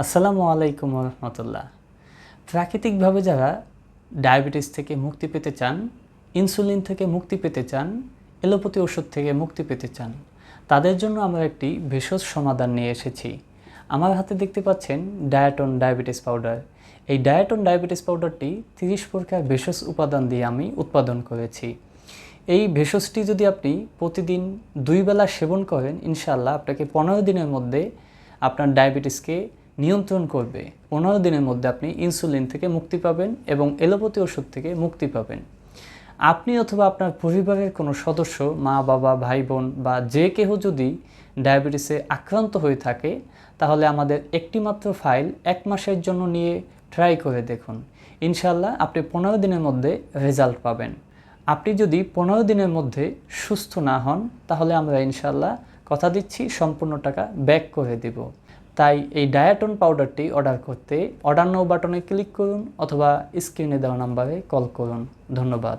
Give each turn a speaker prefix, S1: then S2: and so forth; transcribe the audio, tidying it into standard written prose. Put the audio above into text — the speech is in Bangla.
S1: আসসালামু আলাইকুম রহমতুল্লাহ। প্রাকৃতিকভাবে যারা ডায়াবেটিস থেকে মুক্তি পেতে চান, ইনসুলিন থেকে মুক্তি পেতে চান, এলোপ্যাথি ওষুধ থেকে মুক্তি পেতে চান, তাদের জন্য আমরা একটি ভেষজ সমাধান নিয়ে এসেছি। আমার হাতে দেখতে পাচ্ছেন ডায়াটন ডায়াবেটিস পাউডার। এই ডায়াটন ডায়াবেটিস পাউডারটি 30 প্রকার ভেষজ উপাদান দিয়ে আমি উৎপাদন করেছি। এই ভেষজটি যদি আপনি প্রতিদিন 2 বেলা সেবন করেন, ইনশাআল্লাহ আপনাকে 15 দিনের মধ্যে আপনার ডায়াবেটিসকে নিয়ন্ত্রণ করবে। 15 দিনের মধ্যে আপনি ইনসুলিন থেকে মুক্তি পাবেন এবং এলোপ্যাথি ওষুধ থেকে মুক্তি পাবেন। আপনি অথবা আপনার পরিবারের কোনো সদস্য, মা বাবা, ভাই বোন বা যে কেহ যদি ডায়াবেটিসে আক্রান্ত হয়ে থাকে, তাহলে আমাদের একটি মাত্র ফাইল 1 মাসের জন্য নিয়ে ট্রাই করে দেখুন। ইনশাআল্লাহ আপনি 15 দিনের মধ্যে রেজাল্ট পাবেন। আপনি যদি 15 দিনের মধ্যে সুস্থ না হন, তাহলে আমরা ইনশাআল্লাহ কথা দিচ্ছি সম্পূর্ণ টাকা ব্যাক করে দেব। তাই এই ডায়াটন পাউডারটি অর্ডার করতে অর্ডার নাও বাটনে ক্লিক করুন অথবা স্ক্রিনে দেওয়া নাম্বারে কল করুন। ধন্যবাদ।